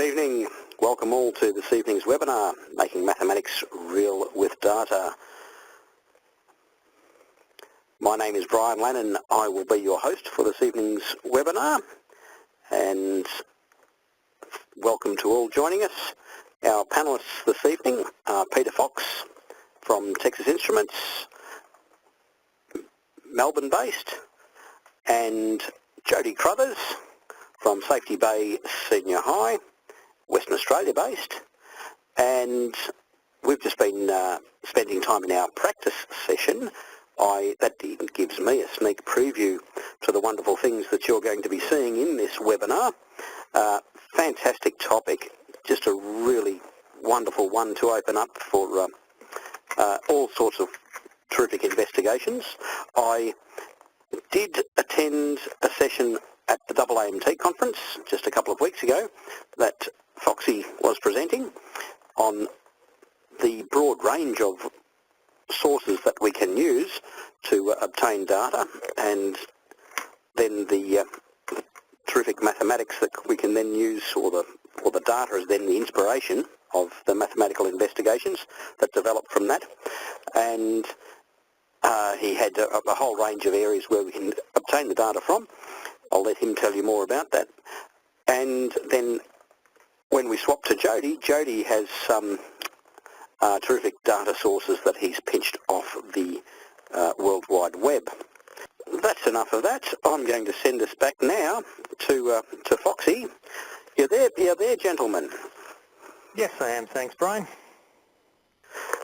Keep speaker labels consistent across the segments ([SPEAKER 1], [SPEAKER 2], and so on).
[SPEAKER 1] evening. Welcome all to this evening's webinar, Making Mathematics Real with Data. My name is Brian Lannon. I will be your host for this evening's webinar, and welcome to all joining us. Our panellists this evening are Peter Fox from Texas Instruments, Melbourne-based, and Jody Crothers from Safety Bay Senior High, Western Australia-based. And we've just been spending time in our practice session. That gives me a sneak preview to the wonderful things that you're going to be seeing in this webinar. Fantastic topic, just a really wonderful one to open up for all sorts of terrific investigations. I did attend a session at the AAMT conference just a couple of weeks ago that Foxy was presenting on the broad range of sources that we can use to obtain data, and then the terrific mathematics that we can then use, or the data is then the inspiration of the mathematical investigations that develop from that. And he had a whole range of areas where we can obtain the data from. I'll let him tell you more about that. And then when we swap to Jody, Jody has some terrific data sources that he's pinched off the World Wide Web. That's enough of that. I'm going to send us back now to Foxy. You're there, gentlemen?
[SPEAKER 2] Yes, I am. Thanks, Brian.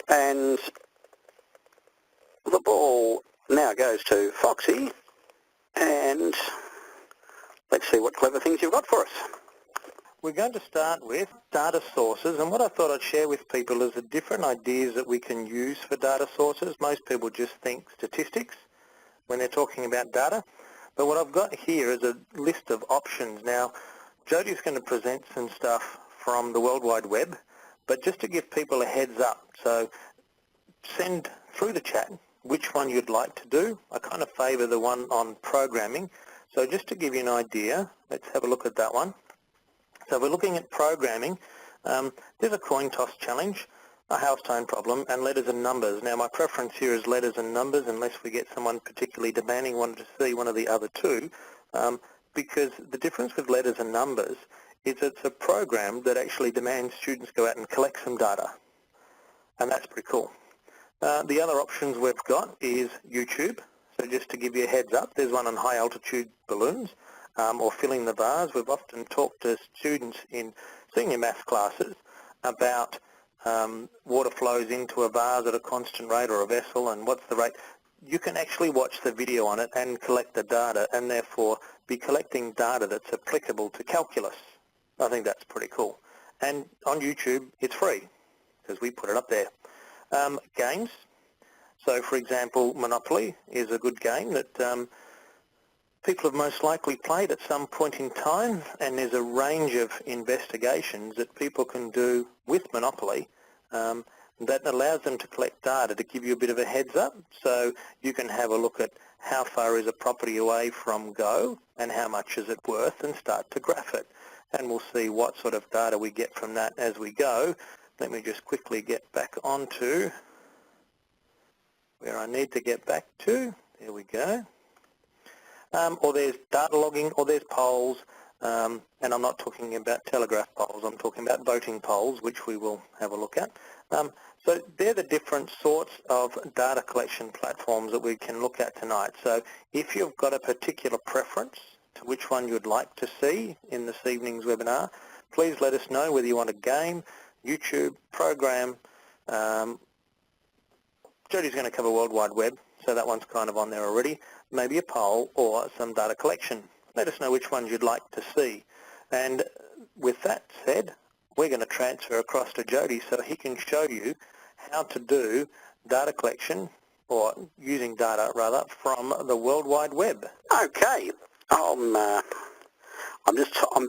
[SPEAKER 1] And the ball now goes to Foxy, and let's see what clever things you've got for us.
[SPEAKER 2] We're going to start with data sources, and what I thought I'd share with people is the different ideas that we can use for data sources. Most people just think statistics when they're talking about data, but what I've got here is a list of options. Now, Jody's going to present some stuff from the World Wide Web, but just to give people a heads up, so send through the chat which one you'd like to do. I kind of favour the one on programming. So just to give you an idea, let's have a look at that one. So we're looking at programming. There's a coin toss challenge, a hailstone problem, and letters and numbers. Now my preference here is letters and numbers, unless we get someone particularly demanding wanting to see one of the other two, because the difference with letters and numbers is it's a program that actually demands students go out and collect some data, and that's pretty cool. The other options we've got is YouTube. So just to give you a heads up, there's one on high altitude balloons, or filling the vase. We've often talked to students in senior maths classes about water flows into a vase at a constant rate, or a vessel, and what's the rate. You can actually watch the video on it and collect the data, and therefore be collecting data that's applicable to calculus. I think that's pretty cool. And on YouTube, it's free, because we put it up there. Games. So, for example, Monopoly is a good game that people have most likely played at some point in time, and there's a range of investigations that people can do with Monopoly that allows them to collect data to give you a bit of a heads up. So you can have a look at how far is a property away from go and how much is it worth, and start to graph it. And we'll see what sort of data we get from that as we go. Let me just quickly get back onto where I need to get back to. There we go. Or there's data logging, or there's polls, and I'm not talking about telegraph polls, I'm talking about voting polls, which we will have a look at. So they're the different sorts of data collection platforms that we can look at tonight. So if you've got a particular preference to which one you'd like to see in this evening's webinar, please let us know whether you want a game, YouTube, program. Jody's going to cover World Wide Web, so that one's kind of on there already. Maybe a poll or some data collection. Let us know which ones you'd like to see. And with that said, we're going to transfer across to Jody so he can show you how to do data collection, or using data rather, from the World Wide Web.
[SPEAKER 1] Okay. I'm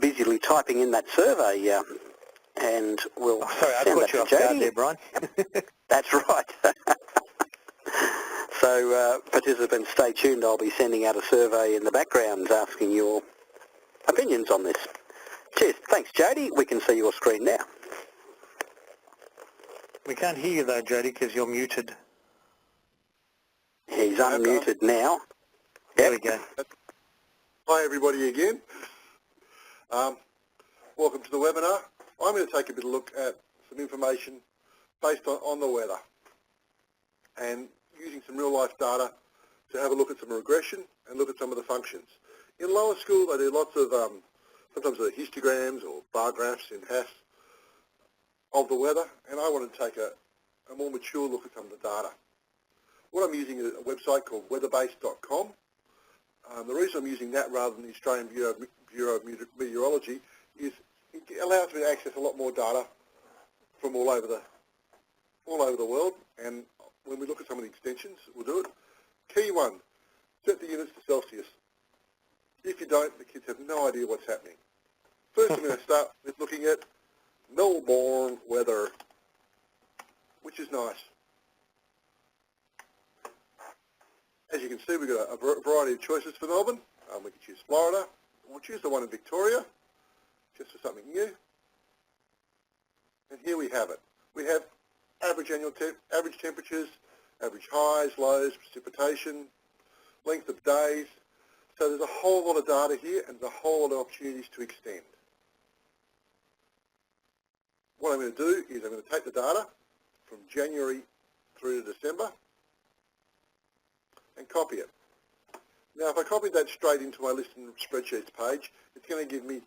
[SPEAKER 1] busily typing in that survey, and we'll
[SPEAKER 2] sorry, I caught you off guard there, Brian.
[SPEAKER 1] That's right. So participants, stay tuned. I'll be sending out a survey in the background asking your opinions on this. Cheers. Thanks, Jody. We can see your screen now.
[SPEAKER 2] We can't hear you though, Jody, because you're muted.
[SPEAKER 1] He's unmuted now.
[SPEAKER 2] There we go.
[SPEAKER 3] Hi everybody again. Welcome to the webinar. I'm going to take a bit of a look at some information based on the weather and using some real life data to have a look at some regression and look at some of the functions. In lower school they do lots of sometimes the histograms or bar graphs in HAS of the weather, and I want to take a more mature look at some of the data. What I'm using is a website called weatherbase.com. The reason I'm using that rather than the Australian Bureau of Meteorology is it allows me to access a lot more data from all over the world, and when we look at some of the extensions, we'll do it. Key one, set the units to Celsius. If you don't, the kids have no idea what's happening. First I'm going to start with looking at Melbourne weather, which is nice. As you can see, we've got a variety of choices for Melbourne. We could choose Florida. We'll choose the one in Victoria, just for something new. And here we have it. We have average temperatures, average highs, lows, precipitation, length of days. So there's a whole lot of data here and there's a whole lot of opportunities to extend. What I'm going to do is I'm going to take the data from January through to December and copy it. Now, if I copied that straight into my list and spreadsheets page, it's going to give me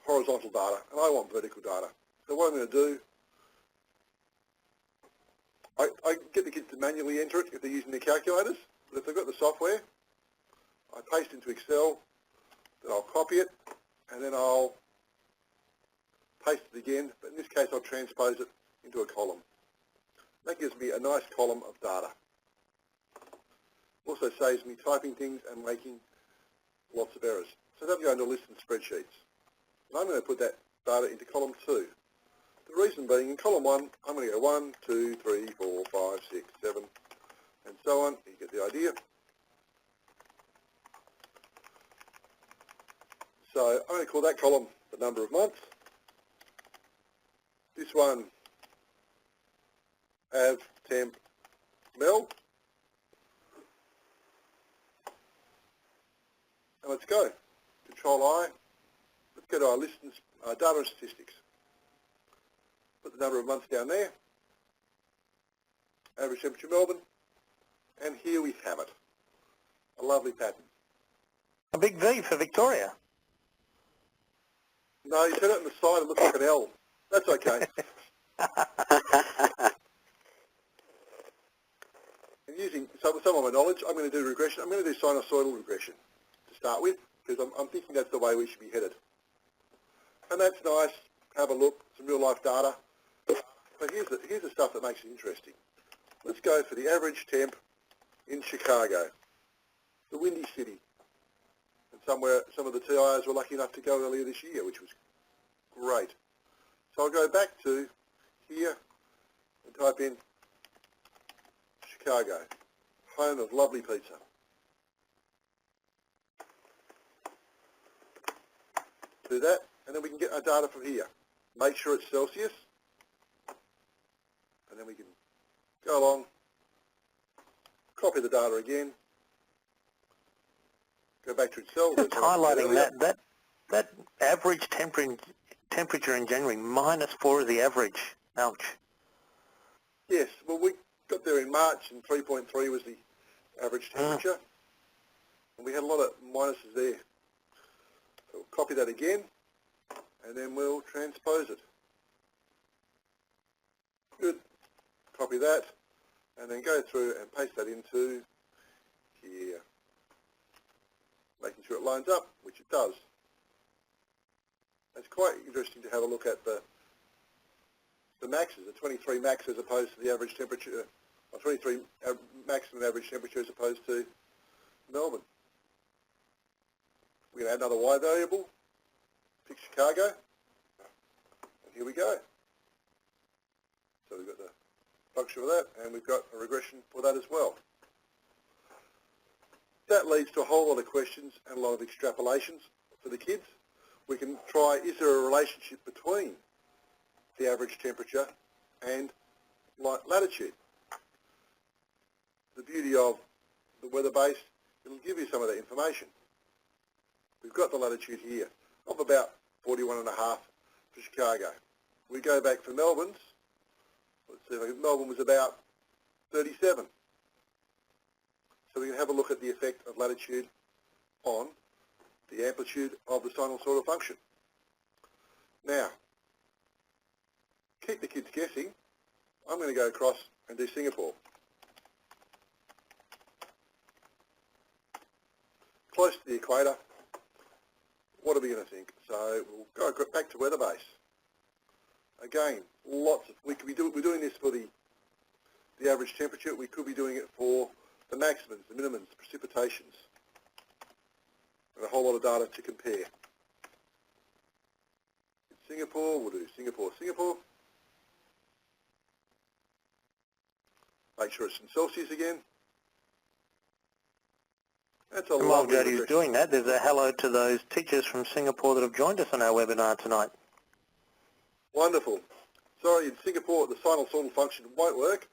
[SPEAKER 3] horizontal data, and I want vertical data. So what I'm going to do, I get the kids to manually enter it if they're using their calculators, but if they've got the software, I paste into Excel, then I'll copy it, and then I'll paste it again, but in this case I'll transpose it into a column. That gives me a nice column of data. Also saves me typing things and making lots of errors. So that'll go into lists and spreadsheets. And I'm going to put that data into column 2. The reason being, in column 1, I'm going to go 1, 2, 3, 4, 5, 6, 7, and so on. You get the idea. So I'm going to call that column the number of months. This one, av, temp, mel. And let's go. Control-I. Let's go to our list and data and statistics. Put the number of months down there. Average temperature Melbourne. And here we have it. A lovely pattern.
[SPEAKER 2] A big V for Victoria.
[SPEAKER 3] No, you set it on the side and looks like an L. That's okay. And using some of my knowledge, I'm going to do regression. I'm going to do sinusoidal regression to start with, because I'm thinking that's the way we should be headed. And that's nice. Have a look, some real life data. But here's the stuff that makes it interesting. Let's go for the average temp in Chicago, the Windy City. And some of the TIs were lucky enough to go earlier this year, which was great. So I'll go back to here and type in Chicago, home of lovely pizza. Do that, and then we can get our data from here. Make sure it's Celsius, and then we can go along, copy the data again, go back to Excel.
[SPEAKER 2] Just highlighting that average temperature in January, -4 is the average. Ouch.
[SPEAKER 3] Yes, well we got there in March and 3.3 was the average temperature, and we had a lot of minuses there. So we'll copy that again, and then we'll transpose it. Good. Copy that, and then go through and paste that into here, making sure it lines up, which it does. It's quite interesting to have a look at the maxes, the 23 max as opposed to the average temperature, or 23 maximum average temperature as opposed to Melbourne. We're going to add another Y variable, pick Chicago, and here we go. So we've got the function for that, and we've got a regression for that as well. That leads to a whole lot of questions and a lot of extrapolations for the kids. we can try, is there a relationship between the average temperature and latitude? The beauty of the weather base, it'll give you some of that information. We've got the latitude here of about 41.5 for Chicago. We go back for Melbourne's. Let's see, Melbourne was about 37. So we can have a look at the effect of latitude on the amplitude of the sinusoidal function. Now, keep the kids guessing. I'm going to go across and do Singapore. Close to the equator. What are we going to think? So we'll go back to weather base. Again, lots of, we're doing this for the average temperature. We could be doing it for the maximums, the minimums, the precipitations, and a whole lot of data to compare. In Singapore, we'll do Singapore, Singapore. Make sure it's in Celsius again. That's a
[SPEAKER 2] while
[SPEAKER 3] lovely
[SPEAKER 2] Jody's doing that, there's a hello to those teachers from Singapore that have joined us on our webinar tonight.
[SPEAKER 3] Wonderful. Sorry, in Singapore, the sinusoidal function won't work.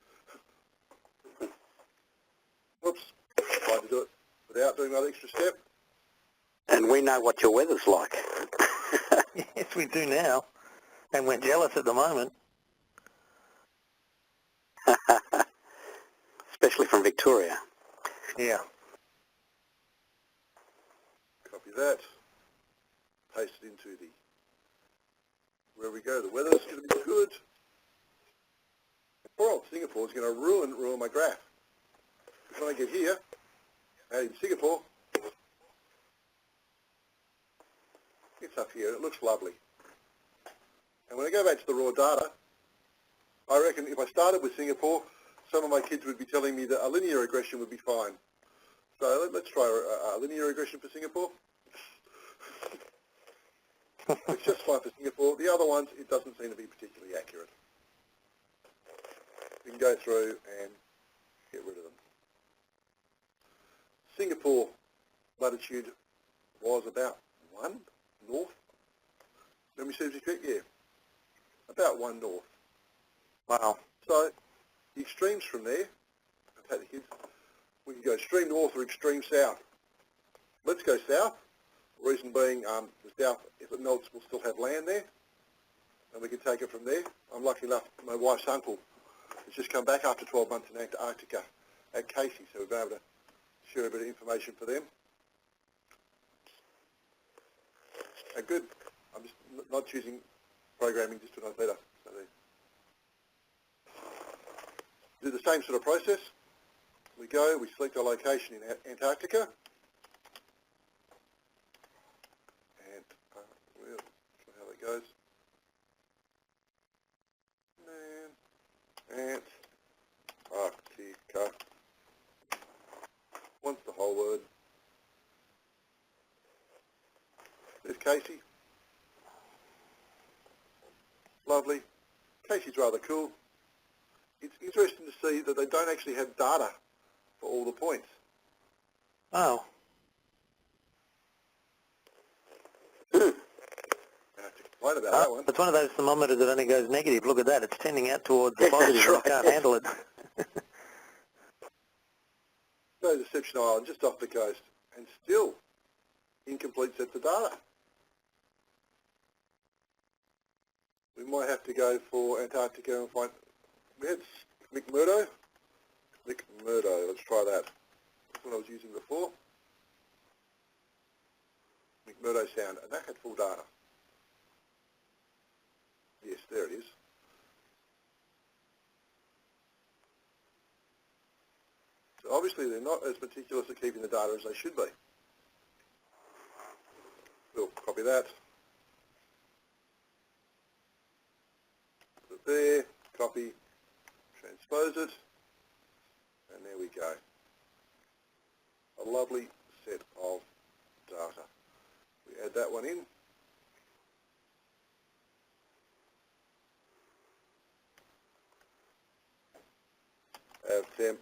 [SPEAKER 3] Whoops. Tried to do it without doing that extra step.
[SPEAKER 1] And we know what your weather's like.
[SPEAKER 2] Yes, we do now. And we're jealous at the moment.
[SPEAKER 1] Especially from Victoria.
[SPEAKER 2] Yeah.
[SPEAKER 3] Copy that. Paste it into the, where we go, the weather's going to be good. Poor old Singapore is going to ruin my graph. When I get here, and in Singapore, it's up here. It looks lovely. And when I go back to the raw data, I reckon if I started with Singapore, some of my kids would be telling me that a linear regression would be fine. So let's try a linear regression for Singapore. It's just fine for Singapore. The other ones, it doesn't seem to be particularly accurate. We can go through and get rid of them. Singapore latitude was about 1 north. Let me see if it's correct. Yeah, about 1 north.
[SPEAKER 2] Wow.
[SPEAKER 3] So the extremes from there, I'll take the kids, we can go extreme north or extreme south. Let's go south. The reason being the south, if it melts, we'll still have land there, and we can take it from there. I'm lucky enough, my wife's uncle has just come back after 12 months in Antarctica at Casey, so we'll be able to share a bit of information for them. Good. I'm just not choosing programming just to know better. So do the same sort of process. We go, we select our location in Antarctica. And we'll see how that goes. And Antarctica. Once the whole word. There's Casey. Lovely. Casey's rather cool. It's interesting to see that they don't actually have data for all the points.
[SPEAKER 2] Oh.
[SPEAKER 3] I have to complain about that one.
[SPEAKER 2] It's one of those thermometers that only goes negative. Look at that. It's tending out towards the positive.
[SPEAKER 1] That's right.
[SPEAKER 2] I can't handle it.
[SPEAKER 3] No, Deception Island, just off the coast, and still incomplete sets of data. We might have to go for Antarctica and find, we had McMurdo. Let's try that. That's what I was using before. McMurdo Sound, and that had full data. Yes, there it is. So obviously they're not as meticulous at keeping the data as they should be. We'll copy that. Put it there, copy, transpose it, and there we go. A lovely set of data. We add that one in. Have temp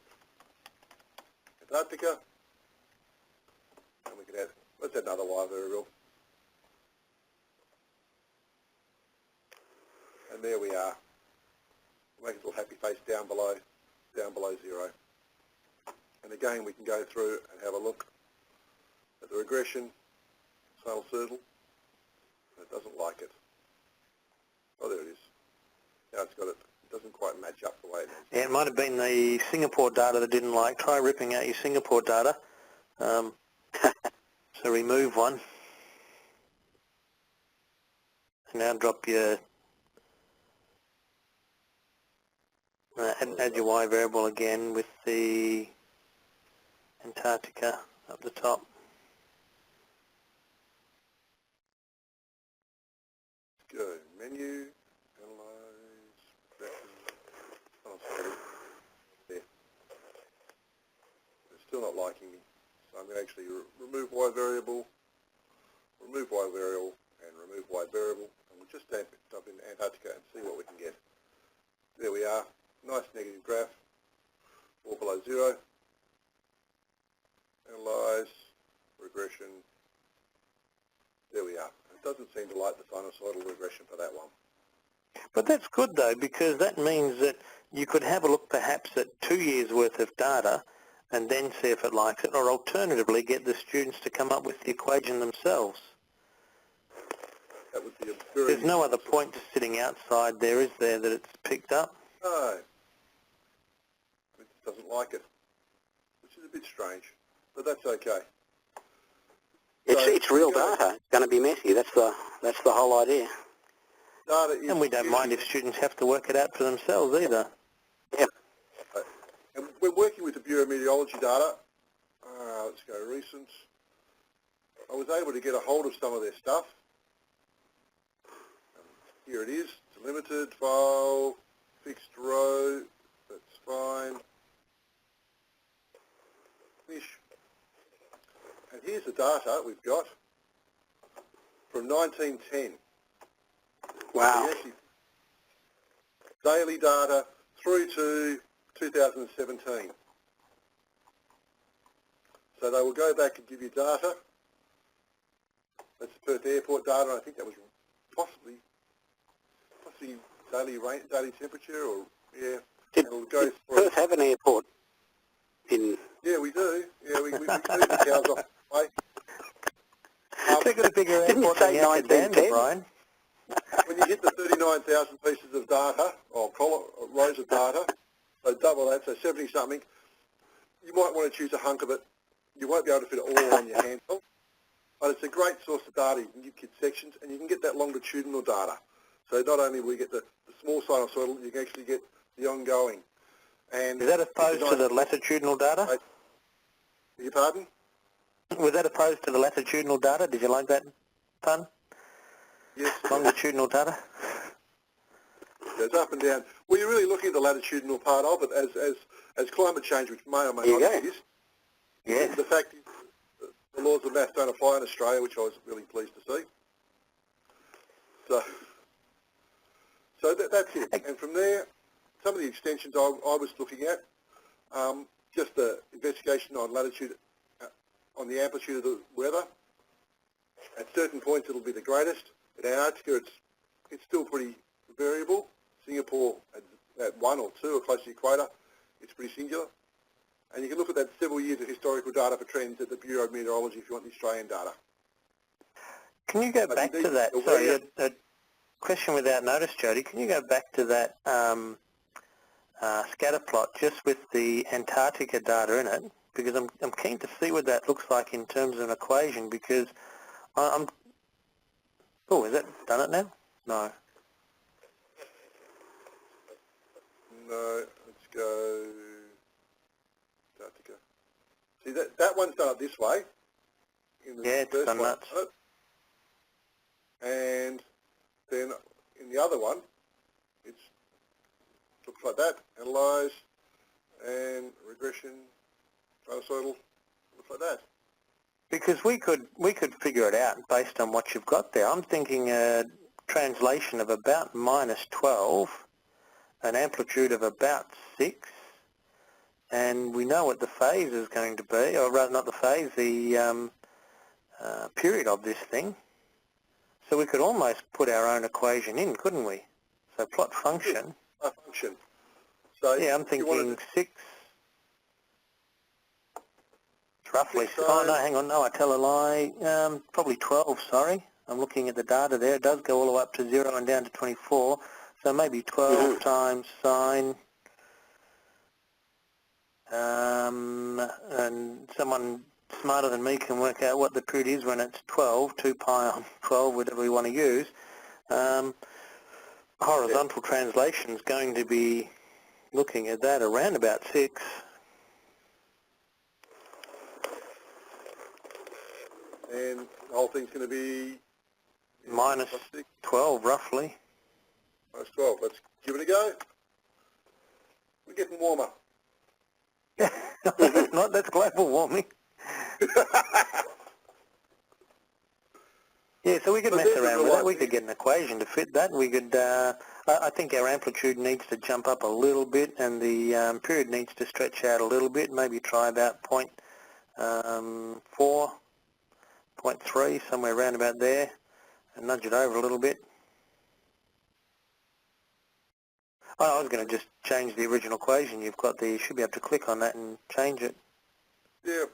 [SPEAKER 3] Antarctica, and we can add, let's add another Y variable. And there we are. Make a little happy face down below 0. And again, we can go through and have a look at the regression, sinusoidal. It doesn't like it. Oh, there it is. Now it's got it. It doesn't quite match up the way it is.
[SPEAKER 2] Yeah, it might have been the Singapore data that didn't like. Try ripping out your Singapore data. So remove one. And now drop your, add your Y variable again with the Antarctica up the top.
[SPEAKER 3] Let's go. Menu, analyze, oh, sorry. There. It's still not liking me. So I'm going to actually remove Y variable, and remove Y variable, and we'll just dump in Antarctica and see what we can get. There we are. Nice negative graph, all below 0. Analyze, regression. There we are. It doesn't seem to like the sinusoidal regression for that one.
[SPEAKER 2] But that's good though, because that means that you could have a look perhaps at 2 years worth of data and then see if it likes it, or alternatively get the students to come up with the equation themselves.
[SPEAKER 3] That would be a very...
[SPEAKER 2] There's no other point to sitting outside there, is there, that it's picked up?
[SPEAKER 3] No. It just doesn't like it, which is a bit strange, but that's okay.
[SPEAKER 1] It's real data. It's going to be messy. That's the whole idea.
[SPEAKER 3] Data is,
[SPEAKER 2] and we don't mind if students have to work it out for themselves either.
[SPEAKER 1] Yeah.
[SPEAKER 3] And we're working with the Bureau of Meteorology data. Let's go recent. I was able to get a hold of some of their stuff. Here it is. It's a limited file, fixed row. That's fine. Finish. And here's the data we've got from 1910.
[SPEAKER 1] Wow.
[SPEAKER 3] Daily data through to 2017. So they will go back and give you data. That's the Perth Airport data. I think that was possibly daily temperature, or yeah.
[SPEAKER 1] Did Perth have an airport?
[SPEAKER 3] Yeah, we do. Yeah, we move the cows off the way.
[SPEAKER 2] They've got a bigger
[SPEAKER 1] Didn't
[SPEAKER 2] airport
[SPEAKER 1] you say
[SPEAKER 2] than the
[SPEAKER 1] 1910?
[SPEAKER 2] Brian.
[SPEAKER 3] When you hit the 39,000 pieces of data, or rows of data, so double that, so 70-something, you might want to choose a hunk of it. You won't be able to fit it all on your handle, but it's a great source of data. You can give kids sections, and you can get that longitudinal data. So not only will you get the small sinusoidal, you can actually get the ongoing. And
[SPEAKER 2] is that opposed to the latitudinal data?
[SPEAKER 3] Beg your pardon?
[SPEAKER 2] Was that opposed to the latitudinal data? Did you like that pun?
[SPEAKER 3] Yes.
[SPEAKER 2] Longitudinal data?
[SPEAKER 3] It goes up and down. Well, you're really looking at the latitudinal part of it as climate change, which may or may not exist.
[SPEAKER 2] Yes.
[SPEAKER 3] The fact is the laws of math don't apply in Australia, which I was really pleased to see. So that's it. And from there, some of the extensions I was looking at, just the investigation on latitude, on the amplitude of the weather. At certain points, it'll be the greatest. At Antarctica, it's still pretty variable. Singapore at 1 or 2 or close to the equator, it's pretty singular. And you can look at that several years of historical data for trends at the Bureau of Meteorology if you want the Australian data.
[SPEAKER 2] Can you go back to that? Sorry, a question without notice, Jody. Can you go back to that scatter plot just with the Antarctica data in it? Because I'm keen to see what that looks like in terms of an equation, because oh, has that done it now? No.
[SPEAKER 3] No, let's go Antarctica. See, that one's done it this way.
[SPEAKER 2] Yeah, it's done nuts.
[SPEAKER 3] And then in the other one, it looks like that. Analyze and regression, sinusoidal, looks like that.
[SPEAKER 2] Because we could figure it out based on what you've got there. I'm thinking a translation of about -12, an amplitude of about 6, and we know what the phase is going to be, or rather not the phase, the period of this thing. So we could almost put our own equation in, couldn't we? So plot function.
[SPEAKER 3] A function. So
[SPEAKER 2] Yeah, I'm thinking 6. It's roughly. Oh, no, hang on. No, I tell a lie. Probably 12, sorry. I'm looking at the data there. It does go all the way up to 0 and down to 24. So maybe 12 times sine. And someone smarter than me can work out what the period is when it's 12, 2 pi on 12, whatever we want to use. Horizontal translation is going to be looking at that around about 6.
[SPEAKER 3] And the whole thing's going to be...
[SPEAKER 2] minus 12, roughly.
[SPEAKER 3] Minus 12. Let's give it a go. We're getting warmer.
[SPEAKER 2] Not that's global warming. Yeah, so we could mess around with that. We could get an equation to fit that. We could. I think our amplitude needs to jump up a little bit, and the period needs to stretch out a little bit. Maybe try about 0.4, 0.3, somewhere around about there, and nudge it over a little bit. Oh, I was going to just change the original equation. You've got you should be able to click on that and change it.
[SPEAKER 3] Yeah.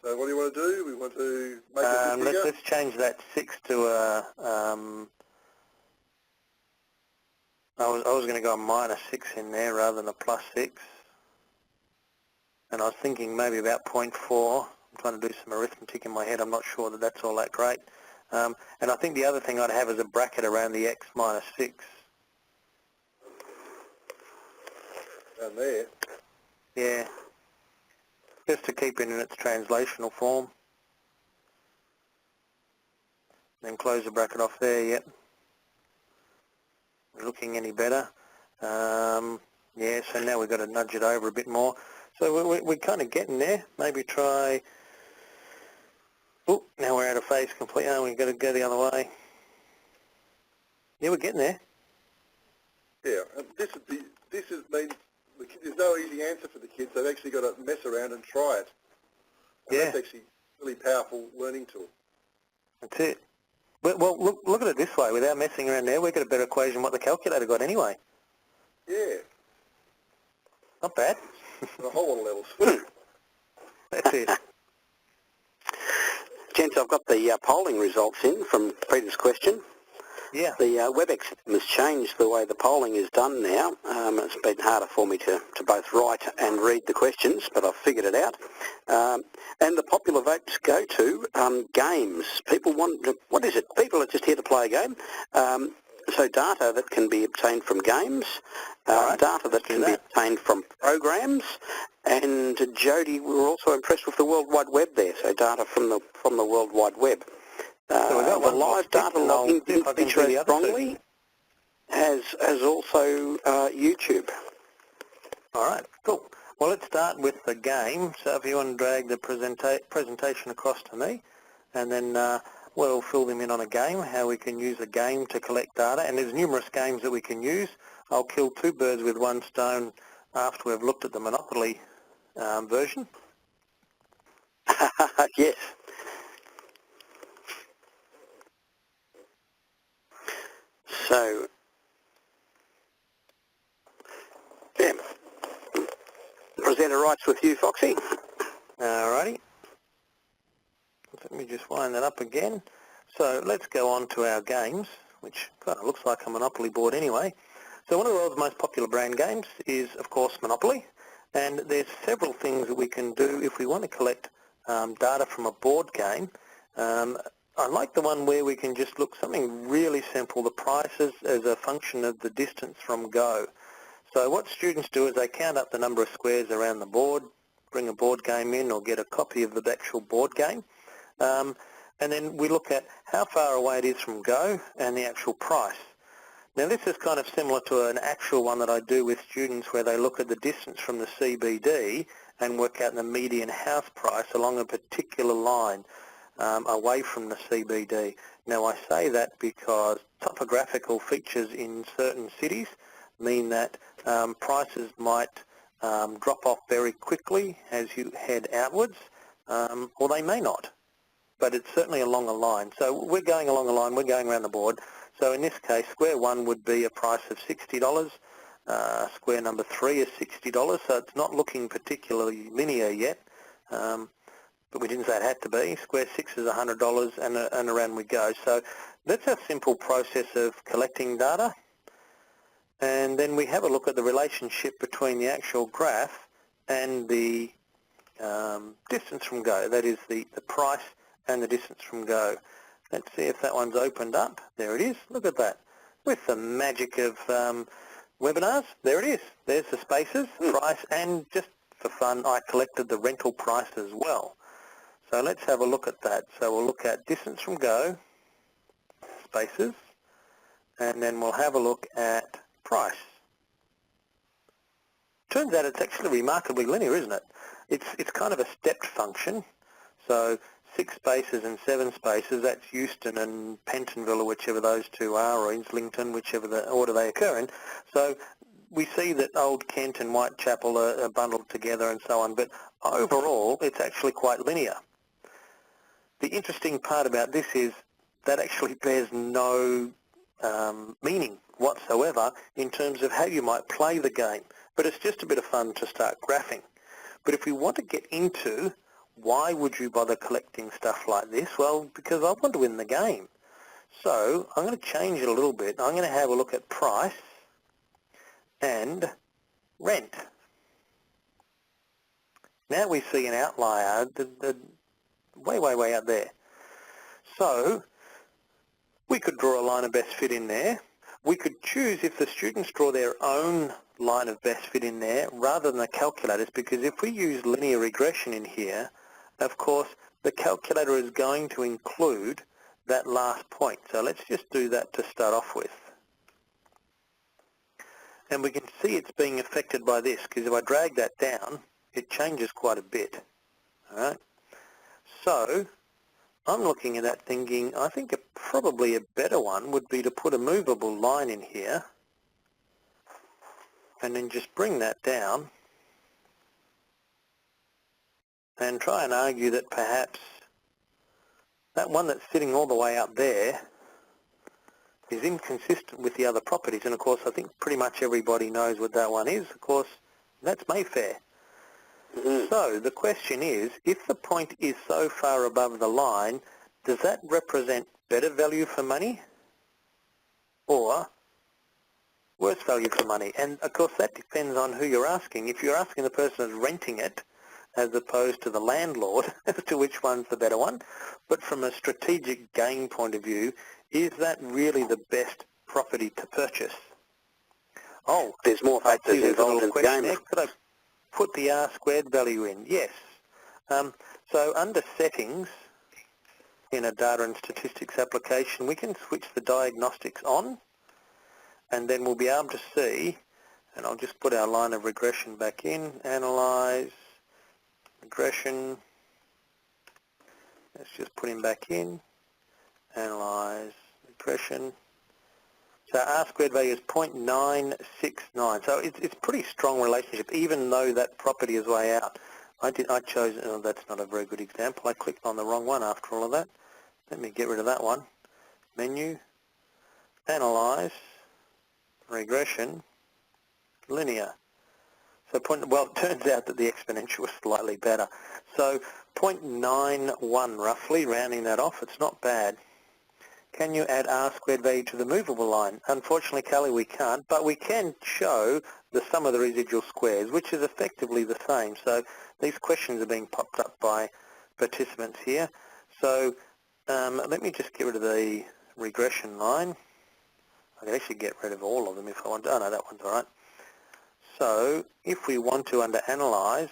[SPEAKER 3] So what do you want to do? We want to make it bigger?
[SPEAKER 2] Let's change that 6 to a... I was going to go a minus 6 in there rather than a plus 6. And I was thinking maybe about 0.4. I'm trying to do some arithmetic in my head. I'm not sure that that's all that great. And I think the other thing I'd have is a bracket around the x minus 6.
[SPEAKER 3] Down there?
[SPEAKER 2] Yeah. Just to keep it in its translational form. Then close the bracket off there, yep. Looking any better? Yeah, so now we've got to nudge it over a bit more. So we're kind of getting there. Maybe try... Oh, now we're out of phase completely. Oh, we've got to go the other way. Yeah, we're getting there.
[SPEAKER 3] Yeah, and this means there's no easy answer for the kids. They've actually got to mess around and try it. And that's actually a really powerful learning tool.
[SPEAKER 2] That's it. Well, look at it this way. Without messing around there, we got a better equation than what the calculator got anyway.
[SPEAKER 3] Yeah.
[SPEAKER 2] Not bad.
[SPEAKER 3] On a whole lot of levels.
[SPEAKER 2] That's it.
[SPEAKER 1] Gents, I've got the polling results in from Peter's question.
[SPEAKER 2] Yeah.
[SPEAKER 1] The WebEx system has changed the way the polling is done now. It's been harder for me to both write and read the questions, but I've figured it out. And the popular votes go to games. People want, what is it? People are just here to play a game. So data that can be obtained from games, data that can be obtained from programs, and Jody, we were also impressed with the World Wide Web there, so data from the World Wide Web.
[SPEAKER 2] So
[SPEAKER 1] the live data logging didn't feature as strongly as also YouTube.
[SPEAKER 2] All right, cool. Well, let's start with the game. So if you want to drag the presentation across to me, and then we'll fill them in on a game, how we can use a game to collect data. And there's numerous games that we can use. I'll kill 2 birds with 1 stone after we've looked at the Monopoly version.
[SPEAKER 1] Yes. So, yeah, presenter rights with you, Foxy.
[SPEAKER 2] Alrighty. Let me just wind that up again. So let's go on to our games, which kind of looks like a Monopoly board anyway. So one of the world's most popular brand games is, of course, Monopoly. And there's several things that we can do if we want to collect data from a board game. I like the one where we can just look something really simple, the prices as a function of the distance from go. So what students do is they count up the number of squares around the board, bring a board game in or get a copy of the actual board game, and then we look at how far away it is from go and the actual price. Now this is kind of similar to an actual one that I do with students where they look at the distance from the CBD and work out the median house price along a particular line. Away from the CBD. Now I say that because topographical features in certain cities mean that prices might drop off very quickly as you head outwards, or they may not, but it's certainly along a line. So we're going along a line, we're going around the board. So in this case, square 1 would be a price of $60. Square number 3 is $60, so it's not looking particularly linear yet, but we didn't say it had to be. Square 6 is $100, and around we go. So that's a simple process of collecting data. And then we have a look at the relationship between the actual graph and the distance from go, that is the price and the distance from go. Let's see if that one's opened up. There it is. Look at that. With the magic of webinars, there it is. There's the spaces, price, and just for fun, I collected the rental price as well. So let's have a look at that. So we'll look at distance from go, spaces, and then we'll have a look at price. Turns out it's actually remarkably linear, isn't it? It's kind of a stepped function. So 6 spaces and 7 spaces, that's Euston and Pentonville, or whichever those two are, or Islington, whichever the order they occur in. So we see that Old Kent and Whitechapel are bundled together and so on, but overall it's actually quite linear. The interesting part about this is that actually bears no meaning whatsoever in terms of how you might play the game, but it's just a bit of fun to start graphing. But if we want to get into why would you bother collecting stuff like this? Well, because I want to win the game. So I'm going to change it a little bit. I'm going to have a look at price and rent. Now we see an outlier, way out there. So we could draw a line of best fit in there. We could choose if the students draw their own line of best fit in there rather than the calculators, because if we use linear regression in here, of course, the calculator is going to include that last point. So let's just do that to start off with. And we can see it's being affected by this, because if I drag that down, it changes quite a bit. All right. So I'm looking at that thinking, I think probably a better one would be to put a movable line in here and then just bring that down and try and argue that perhaps that one that's sitting all the way up there is inconsistent with the other properties. And of course, I think pretty much everybody knows what that one is. Of course, that's Mayfair. So the question is, if the point is so far above the line, does that represent better value for money or worse value for money? And of course that depends on who you're asking. If you're asking the person who's renting it as opposed to the landlord as to which one's the better one, but from a strategic gain point of view, is that really the best property to purchase? Oh,
[SPEAKER 1] there's more factors involved in the game.
[SPEAKER 2] Could I put the R squared value in? Yes. So under settings in a data and statistics application, we can switch the diagnostics on, and then we'll be able to see, and I'll just put our line of regression back in, analyze, regression, let's just put him back in, analyze, regression. So R squared value is 0.969. So it's pretty strong relationship, even though that property is way out. I chose, oh, that's not a very good example. I clicked on the wrong one after all of that. Let me get rid of that one. Menu, analyze, regression, linear. So well, it turns out that the exponential was slightly better. So 0.91 roughly, rounding that off, it's not bad. Can you add R squared value to the movable line? Unfortunately, Kelly, we can't, but we can show the sum of the residual squares, which is effectively the same. So these questions are being popped up by participants here. So let me just get rid of the regression line. I can actually get rid of all of them if I want to. Oh, no, that one's all right. So if we want to, under Analyze,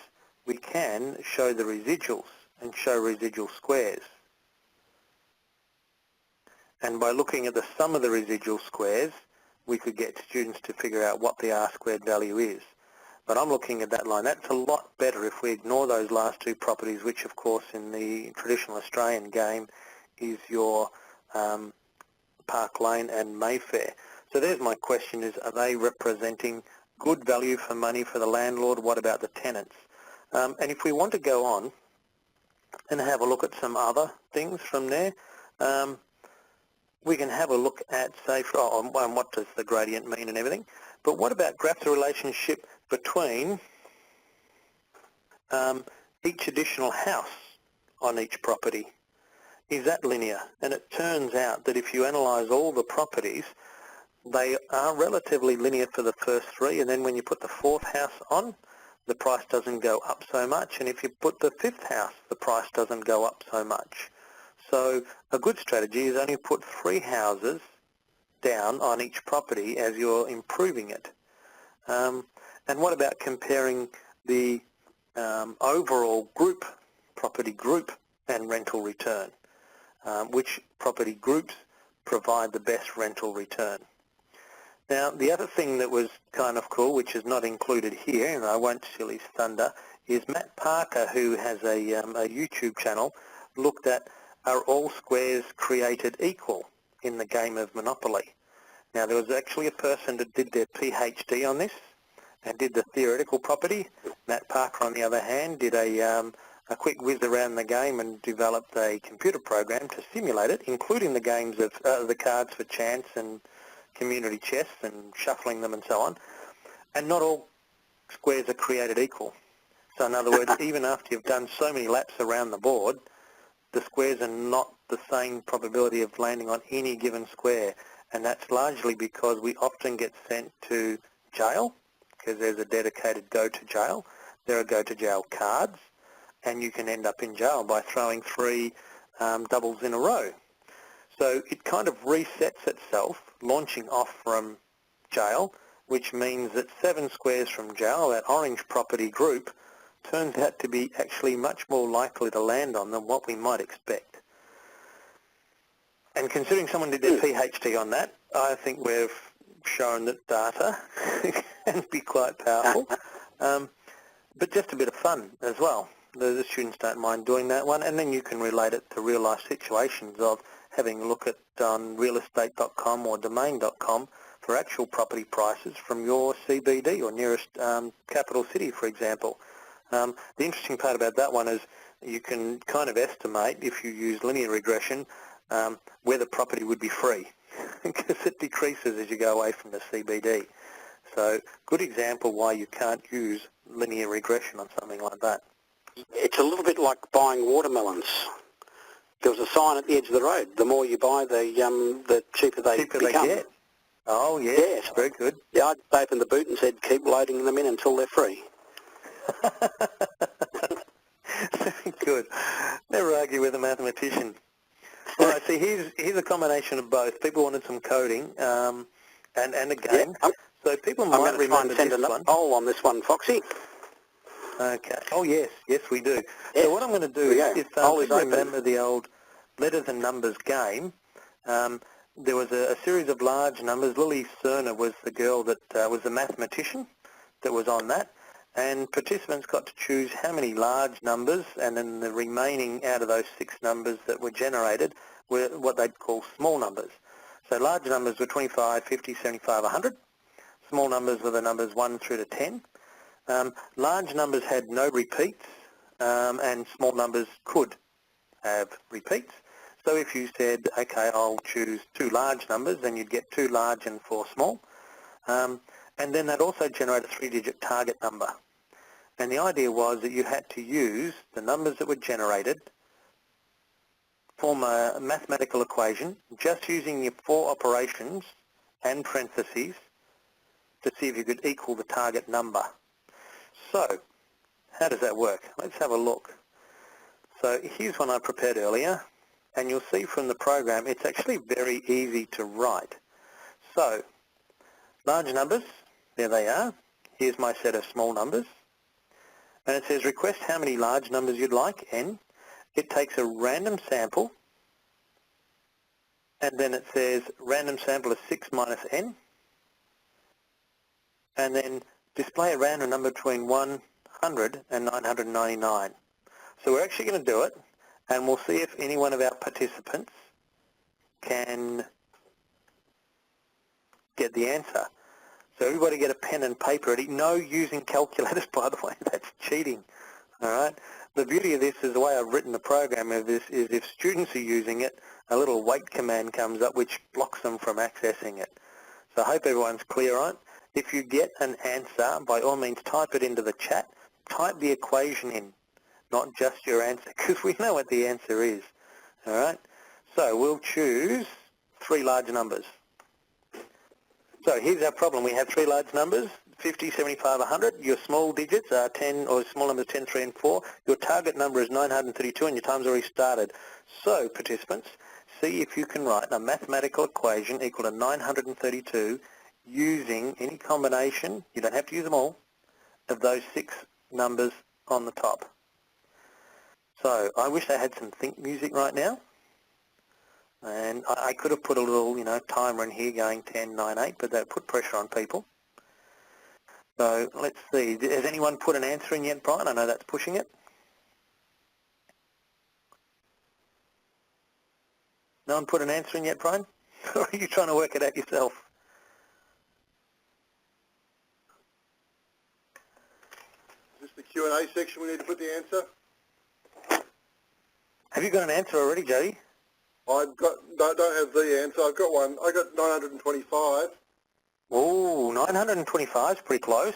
[SPEAKER 2] we can show the residuals and show residual squares. And by looking at the sum of the residual squares, we could get students to figure out what the R squared value is. But I'm looking at that line. That's a lot better if we ignore those last two properties, which of course in the traditional Australian game is your Park Lane and Mayfair. So there's my question, is are they representing good value for money for the landlord? What about the tenants? And if we want to go on and have a look at some other things from there, we can have a look at, say, and what does the gradient mean and everything. But what about graph the relationship between each additional house on each property? Is that linear? And it turns out that if you analyse all the properties, they are relatively linear for the first three, and then when you put the fourth house on, the price doesn't go up so much, and if you put the fifth house, the price doesn't go up so much. So a good strategy is only put 3 houses down on each property as you're improving it. And what about comparing the overall group, property group, and rental return? Which property groups provide the best rental return? Now, the other thing that was kind of cool, which is not included here, and I won't steal his thunder, is Matt Parker, who has a YouTube channel, looked at, are all squares created equal in the game of Monopoly? Now, there was actually a person that did their PhD on this and did the theoretical property. Matt Parker, on the other hand, did a quick whiz around the game and developed a computer program to simulate it, including the games of the cards for chance and community chess and shuffling them and so on. And not all squares are created equal. So in other words, even after you've done so many laps around the board, the squares are not the same probability of landing on any given square. And that's largely because we often get sent to jail, because there's a dedicated go to jail. There are go to jail cards, and you can end up in jail by throwing 3 doubles in a row. So it kind of resets itself, launching off from jail, which means that 7 squares from jail, that orange property group, turns out to be actually much more likely to land on than what we might expect. And considering someone did their PhD on that, I think we've shown that data can be quite powerful. But just a bit of fun as well. The students don't mind doing that one, and then you can relate it to real-life situations of having a look at on realestate.com or domain.com for actual property prices from your CBD or nearest capital city, for example. The interesting part about that one is you can kind of estimate, if you use linear regression, where the property would be free, because it decreases as you go away from the CBD. So good example why you can't use linear regression on something like that.
[SPEAKER 1] It's a little bit like buying watermelons. There was a sign at the edge of the road. The more you buy, the cheaper they become.
[SPEAKER 2] They get. Oh, yes, very good.
[SPEAKER 1] Yeah, I opened the boot and said, keep loading them in until they're free.
[SPEAKER 2] Very good. Never argue with a mathematician. All right, see, here's a combination of both. People wanted some coding and a game.
[SPEAKER 1] Yeah,
[SPEAKER 2] so people might remember
[SPEAKER 1] send
[SPEAKER 2] this
[SPEAKER 1] a
[SPEAKER 2] one.
[SPEAKER 1] poll on this one, Foxy.
[SPEAKER 2] Okay. Oh, yes, we do.
[SPEAKER 1] Yes.
[SPEAKER 2] So what I'm going to do is if you remember the old letters and numbers game, there was a series of large numbers. Lily Cerner was the girl that was the mathematician that was on that, and participants got to choose how many large numbers, and then the remaining out of those 6 numbers that were generated were what they'd call small numbers. So large numbers were 25, 50, 75, 100. Small numbers were the numbers 1 through to 10. Large numbers had no repeats, and small numbers could have repeats. So if you said, okay, I'll choose 2 large numbers, then you'd get 2 large and 4 small. And then that also generated a 3-digit target number. And the idea was that you had to use the numbers that were generated, form a mathematical equation, just using your 4 operations and parentheses to see if you could equal the target number. So, how does that work? Let's have a look. So here's one I prepared earlier, and you'll see from the program it's actually very easy to write. So, large numbers, there they are. Here's my set of small numbers. And it says request how many large numbers you'd like, n. It takes a random sample, and then it says random sample of 6 minus n, and then display a random number between 100 and 999. So we're actually going to do it, and we'll see if any one of our participants can get the answer. So everybody get a pen and paper ready. No using calculators, by the way. That's cheating. All right. The beauty of this is the way I've written the program of this is if students are using it, a little wait command comes up which blocks them from accessing it. So I hope everyone's clear on it. If you get an answer, by all means type it into the chat. Type the equation in, not just your answer, because we know what the answer is. All right. So we'll choose 3 large numbers. So here's our problem. We have 3 large numbers, 50, 75, 100. Your small digits are 10, or small numbers 10, 3, and 4. Your target number is 932, and your time's already started. So, participants, see if you can write a mathematical equation equal to 932 using any combination, you don't have to use them all, of those 6 numbers on the top. So, I wish I had some think music right now. And I could have put a little, timer in here going 10, 9, 8, but that put pressure on people. So let's see. Has anyone put an answer in yet, Brian? I know that's pushing it. No one put an answer in yet, Brian? Or are you trying to work it out yourself?
[SPEAKER 3] Is this the Q&A section we need to put the answer?
[SPEAKER 2] Have you got an answer already, Jody?
[SPEAKER 3] Don't have the answer. I've got one. I got 925.
[SPEAKER 2] Oh, 925 is pretty close.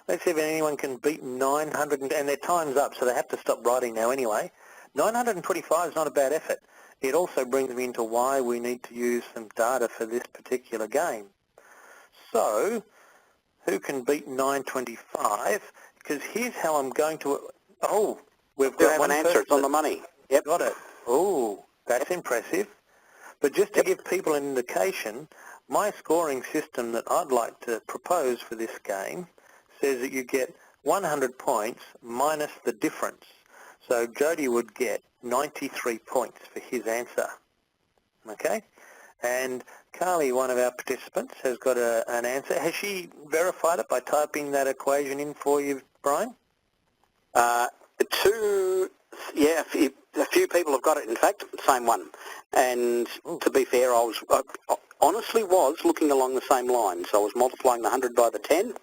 [SPEAKER 2] Let's see if anyone can beat 900, and their time's up, so they have to stop writing now anyway. 925 is not a bad effort. It also brings me into why we need to use some data for this particular game. So, who can beat 925? Because here's how I'm going to... Oh, we've got one
[SPEAKER 1] an answer. It's on the money. Yep.
[SPEAKER 2] Got it. Oh, that's impressive. But just to give people an indication, my scoring system that I'd like to propose for this game says that you get 100 points minus the difference. So Jody would get 93 points for his answer. Okay? And Carly, one of our participants, has got an answer. Has she verified it by typing that equation in for you, Brian?
[SPEAKER 1] A few people have got it, in fact, same one. And to be fair, I honestly was looking along the same line. So I was multiplying the 100 by the 10.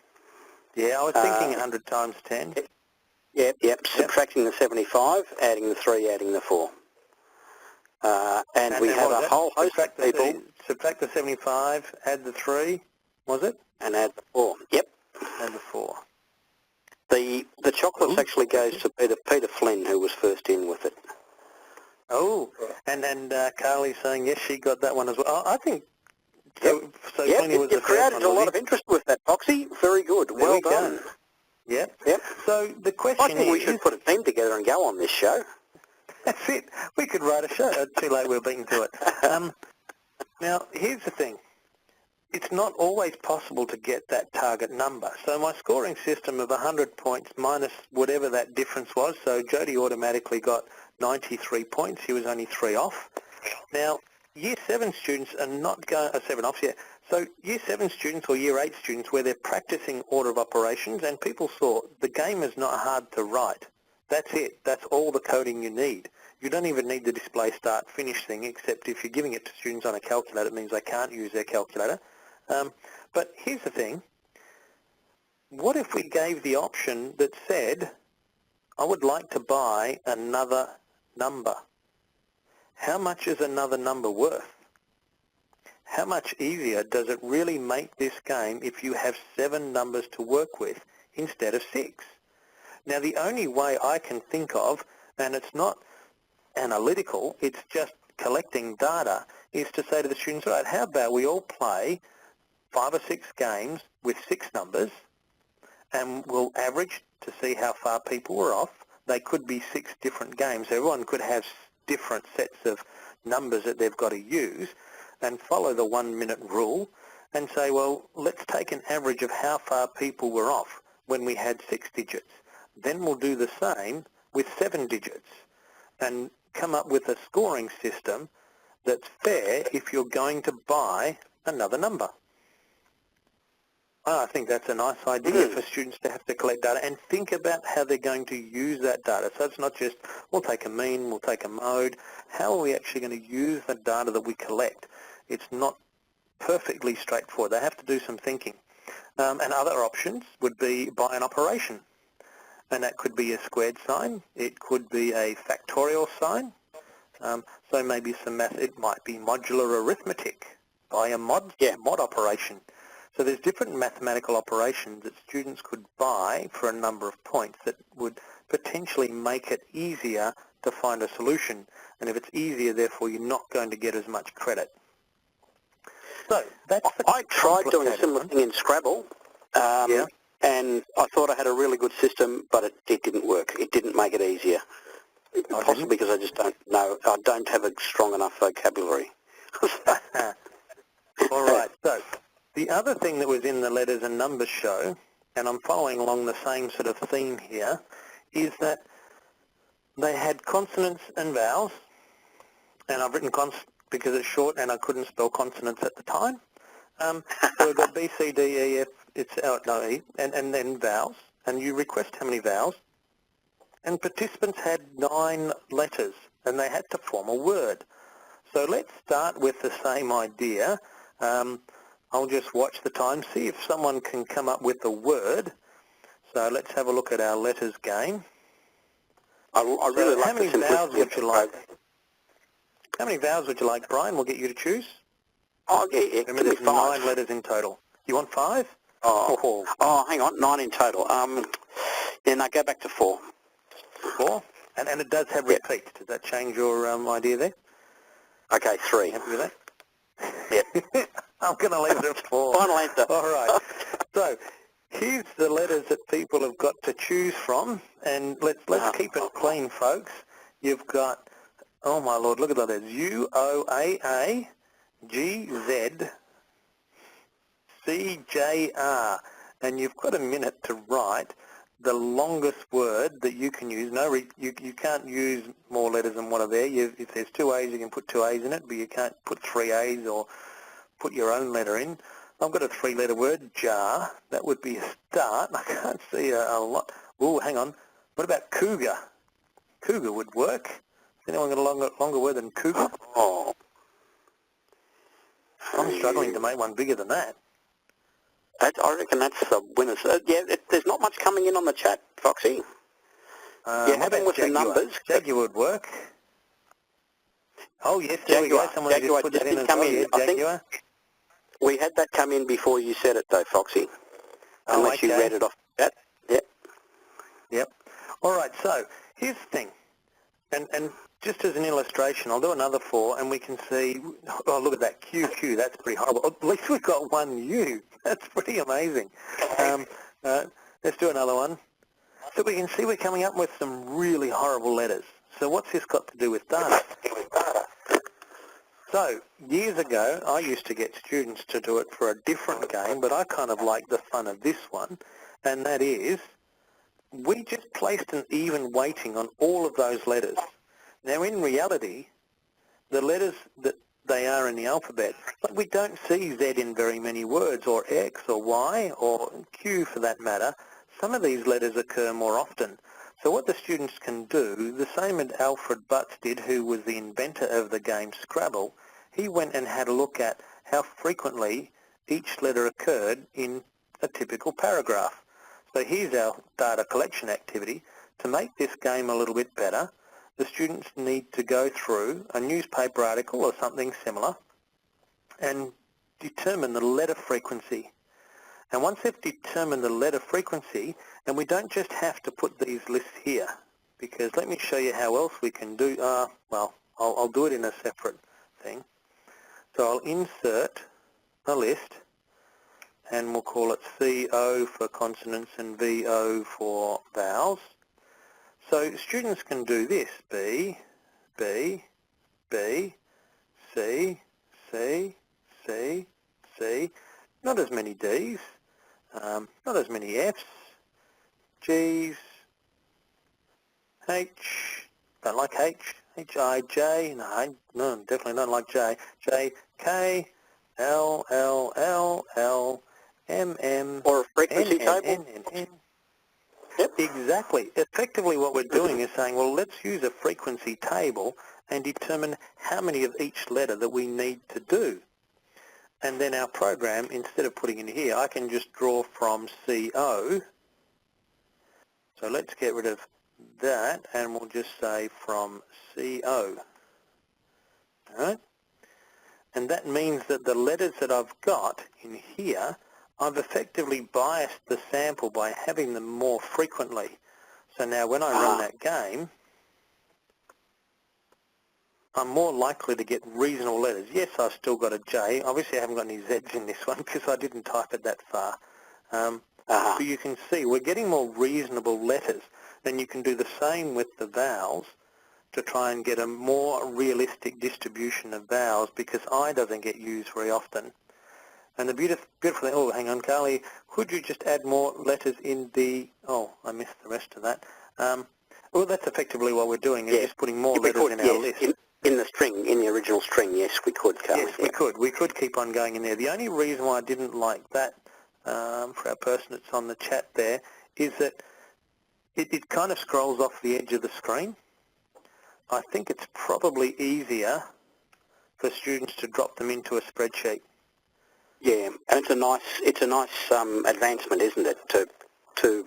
[SPEAKER 2] Yeah, I was thinking 100 times 10.
[SPEAKER 1] Yep. Subtracting the 75, adding the 3, adding the 4. And we have a whole host of people.
[SPEAKER 2] Subtract the 75, add the 3, was it?
[SPEAKER 1] And add the 4. Yep.
[SPEAKER 2] Add the 4.
[SPEAKER 1] The chocolates actually goes to Peter Flynn, who was first in with it.
[SPEAKER 2] Oh, and Carly's saying, yes, she got that one as well. Oh, I think so. So
[SPEAKER 1] yep,
[SPEAKER 2] Flynn was
[SPEAKER 1] you've created a lot of interest with that, Foxy. Very good. Well done.
[SPEAKER 2] Yep.
[SPEAKER 1] Yep.
[SPEAKER 2] So the question
[SPEAKER 1] I think we should put a team together and go on this show.
[SPEAKER 2] That's it. We could write a show. Too late, we're beaten to it. Now, here's the thing. It's not always possible to get that target number. So my scoring system of 100 points minus whatever that difference was, so Jody automatically got 93 points. He was only 3 off. Now, Year 7 students are not going... 7 off, yeah. So Year 7 students or Year 8 students where they're practicing order of operations, and people saw the game is not hard to write. That's it. That's all the coding you need. You don't even need the display start finish thing, except if you're giving it to students on a calculator, it means they can't use their calculator. But here's the thing. What if we gave the option that said, I would like to buy another number? How much is another number worth? How much easier does it really make this game if you have 7 numbers to work with instead of 6? Now, the only way I can think of, and it's not analytical, it's just collecting data, is to say to the students, all right, how about we all play 5 or 6 games with 6 numbers, and we'll average to see how far people were off. They could be 6 different games. Everyone could have different sets of numbers that they've got to use, and follow the 1-minute rule and say, well, let's take an average of how far people were off when we had 6 digits. Then we'll do the same with 7 digits and come up with a scoring system that's fair if you're going to buy another number. I think that's a nice idea for students to have to collect data and think about how they're going to use that data. So it's not just, we'll take a mean, we'll take a mode. How are we actually going to use the data that we collect? It's not perfectly straightforward. They have to do some thinking. And other options would be by an operation. and that could be a squared sign. It could be a factorial sign. So maybe some math, it might be modular arithmetic by a mod operation. So there's different mathematical operations that students could buy for a number of points that would potentially make it easier to find a solution. And if it's easier, therefore, you're not going to get as much credit. So that's
[SPEAKER 1] I tried doing a similar thing in Scrabble, and I thought I had a really good system, but it didn't work. It didn't make it easier. Possibly because I just don't know. I don't have a strong enough vocabulary.
[SPEAKER 2] All right. So the other thing that was in the letters and numbers show, and I'm following along the same sort of theme here, is that they had consonants and vowels, and I've written because it's short and I couldn't spell consonants at the time. So we've got B, C, D, E, F, E, and then vowels, and you request how many vowels. And participants had 9 letters, and they had to form a word. So let's start with the same idea. I'll just watch the time, see if someone can come up with a word. So let's have a look at our letters game.
[SPEAKER 1] I really like
[SPEAKER 2] how many
[SPEAKER 1] the
[SPEAKER 2] vowels would you like?
[SPEAKER 1] program.
[SPEAKER 2] How many vowels would you like, Brian? We'll get you to choose.
[SPEAKER 1] Oh, yeah,
[SPEAKER 2] Remember, there's 9 letters in total. You want 5?
[SPEAKER 1] Oh, hang on, 9 in total. Then I go back to 4.
[SPEAKER 2] 4? And it does have repeats. Does that change your idea there?
[SPEAKER 1] Okay, 3.
[SPEAKER 2] Happy with that?
[SPEAKER 1] Yep.
[SPEAKER 2] I'm going to leave it at 4.
[SPEAKER 1] Final answer.
[SPEAKER 2] All right. So here's the letters that people have got to choose from, and let's keep it clean, folks. You've got, oh my Lord, look at that. There's U, O, A, A, G, Z, C, J, R, and you've got a minute to write the longest word that you can use. You can't use more letters than what are there. If there's 2 A's, you can put 2 A's in it, but you can't put 3 A's or put your own letter in. I've got a 3-letter word, jar. That would be a start. I can't see a lot. Oh, hang on. What about cougar? Cougar would work. Has anyone got a longer word than cougar?
[SPEAKER 1] Oh.
[SPEAKER 2] I'm struggling to make one bigger than that.
[SPEAKER 1] I reckon that's the winners. There's not much coming in on the chat, Foxy. Having with
[SPEAKER 2] Jaguar?
[SPEAKER 1] the numbers.
[SPEAKER 2] Jaguar would work. Oh, yes, there we go. Someone just put that in as well. Yeah, Jaguar.
[SPEAKER 1] We had that come in before you said it, though, Foxy. Unless you read it off the chat. Yep.
[SPEAKER 2] Yep. All right, so here's the thing. And just as an illustration, I'll do another 4, and we can see, oh, look at that, QQ, that's pretty horrible. At least we've got 1 U. That's pretty amazing. Let's do another one. So we can see we're coming up with some really horrible letters. So what's this got to do with data? So years ago, I used to get students to do it for a different game, but I kind of like the fun of this one, and that is we just placed an even weighting on all of those letters. Now, in reality, the letters that they are in the alphabet, but we don't see Z in very many words, or X, or Y, or Q for that matter. Some of these letters occur more often. So what the students can do, the same as Alfred Butts did, who was the inventor of the game Scrabble, he went and had a look at how frequently each letter occurred in a typical paragraph. So here's our data collection activity. To make this game a little bit better, the students need to go through a newspaper article or something similar and determine the letter frequency. And once they've determined the letter frequency, and we don't just have to put these lists here, because let me show you how else we can do, well, I'll do it in a separate thing. So I'll insert a list, and we'll call it CO for consonants and VO for vowels. So students can do this, B, B, B, C, C, C, C, not as many Ds, not as many Fs, Gs, H, don't like H, H-I, J, no, definitely don't like J, J, K, L, L, L, L, M, M,
[SPEAKER 1] or a frequency
[SPEAKER 2] N, N,
[SPEAKER 1] table.
[SPEAKER 2] N, N, N.
[SPEAKER 1] Yep.
[SPEAKER 2] Exactly. Effectively what we're doing is saying, well, let's use a frequency table and determine how many of each letter that we need to do. And then our program, instead of putting in here, I can just draw from CO. So let's get rid of that, and we'll just say from CO. All right? And that means that the letters that I've got in here, I've effectively biased the sample by having them more frequently. So now when I run that game, I'm more likely to get reasonable letters. Yes, I've still got a J. Obviously, I haven't got any Zs in this one because I didn't type it that far. But you can see we're getting more reasonable letters. Then you can do the same with the vowels to try and get a more realistic distribution of vowels, because I doesn't get used very often. And the beautiful thing, oh, hang on, Carly, could you just add more letters in the, oh, I missed the rest of that. Well, that's effectively what we're doing, is just putting more letters in our list.
[SPEAKER 1] In the string, in the original string, yes, we could, Carly.
[SPEAKER 2] Yes, we could. We could keep on going in there. The only reason why I didn't like that, for our person that's on the chat there, is that it kind of scrolls off the edge of the screen. I think it's probably easier for students to drop them into a spreadsheet.
[SPEAKER 1] Yeah, and it's a nice advancement, isn't it, to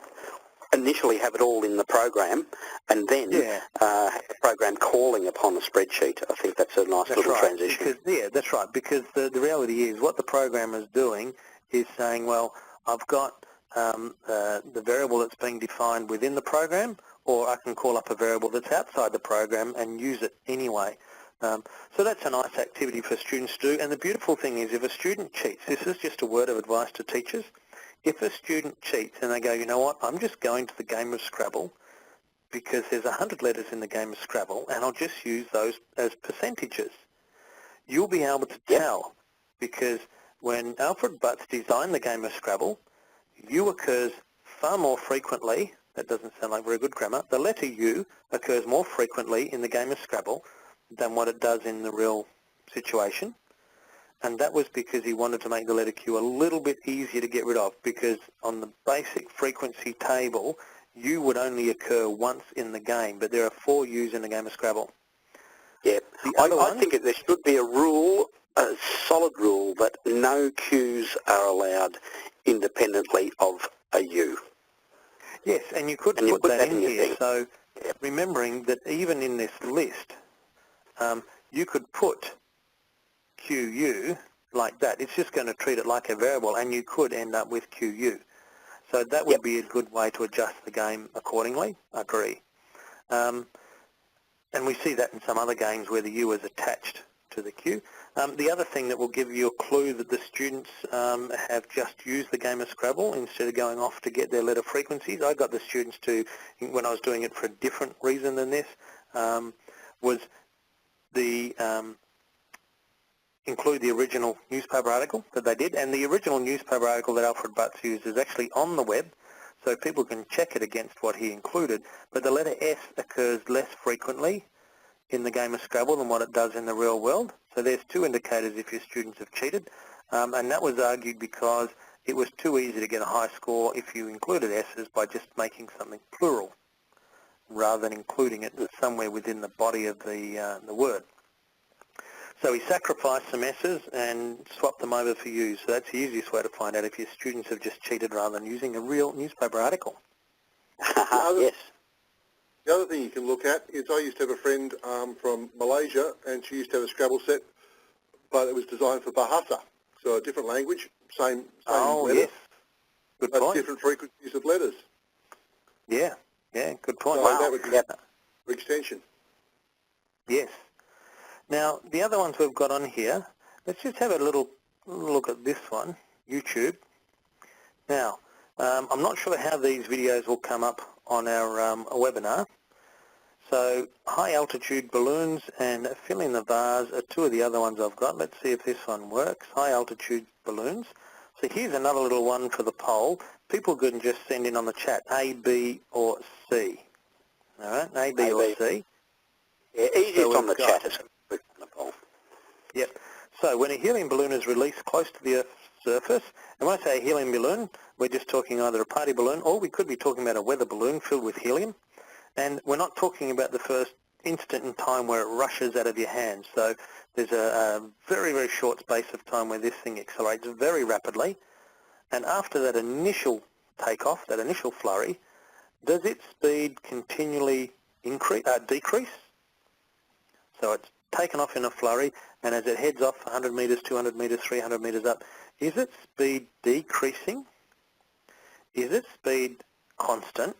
[SPEAKER 1] initially have it all in the program, and then have the program calling upon the spreadsheet. I think that's a nice little transition.
[SPEAKER 2] Because, that's right, because the reality is what the program is doing is saying, well, I've got the variable that's being defined within the program, or I can call up a variable that's outside the program and use it anyway. So that's a nice activity for students to do. And the beautiful thing is, if a student cheats, this is just a word of advice to teachers, if a student cheats and they go, you know what, I'm just going to the game of Scrabble because there's 100 letters in the game of Scrabble and I'll just use those as percentages, you'll be able to tell, because when Alfred Butts designed the game of Scrabble, U occurs far more frequently. That doesn't sound like very good grammar. The letter U occurs more frequently in the game of Scrabble than what it does in the real situation. And that was because he wanted to make the letter Q a little bit easier to get rid of, because on the basic frequency table, U would only occur once in the game, but there are 4 U's in the game of Scrabble.
[SPEAKER 1] Yeah, I think there should be a rule, a solid rule, that no Q's are allowed independently of a U.
[SPEAKER 2] Yes, and you could put that in here. So remembering that even in this list, you could put QU like that. It's just going to treat it like a variable, and you could end up with QU. So that would be a good way to adjust the game accordingly. I agree. And we see that in some other games where the U is attached to the Q. The other thing that will give you a clue that the students have just used the game of Scrabble instead of going off to get their letter frequencies. I got the students to, when I was doing it for a different reason than this, was the include the original newspaper article that they did. And the original newspaper article that Alfred Butts used is actually on the web, so people can check it against what he included. But the letter S occurs less frequently in the game of Scrabble than what it does in the real world. So there's 2 indicators if your students have cheated. And that was argued because it was too easy to get a high score if you included S's by just making something plural rather than including it somewhere within the body of the word. So he sacrificed some S's and swapped them over for U's. So that's the easiest way to find out if your students have just cheated rather than using a real newspaper article.
[SPEAKER 1] Yes.
[SPEAKER 3] The other thing you can look at is, I used to have a friend from Malaysia, and she used to have a Scrabble set, but it was designed for Bahasa, so a different language, same letter,
[SPEAKER 2] yes. Good
[SPEAKER 3] but
[SPEAKER 2] point.
[SPEAKER 3] different frequencies of letters.
[SPEAKER 2] Yeah, good point.
[SPEAKER 3] So that would be for extension.
[SPEAKER 2] Yes. Now, the other ones we've got on here, let's just have a little look at this one, YouTube. Now, I'm not sure how these videos will come up on our webinar. So high altitude balloons and fill in the vase are 2 of the other ones I've got. Let's see if this one works. High altitude balloons. So here's another little one for the poll. People can just send in on the chat A, B, or C. All right, A, B, or C.
[SPEAKER 1] Yeah, easiest on the chat is on the poll.
[SPEAKER 2] Yep. So when a helium balloon is released close to the Earth's surface, and when I say a helium balloon, we're just talking either a party balloon, or we could be talking about a weather balloon filled with helium. And we're not talking about the first instant in time where it rushes out of your hands. So there's a very, very short space of time where this thing accelerates very rapidly. And after that initial takeoff, that initial flurry, does its speed continually decrease? So it's taken off in a flurry, and as it heads off 100 metres, 200 metres, 300 metres up, is its speed decreasing? Is its speed constant?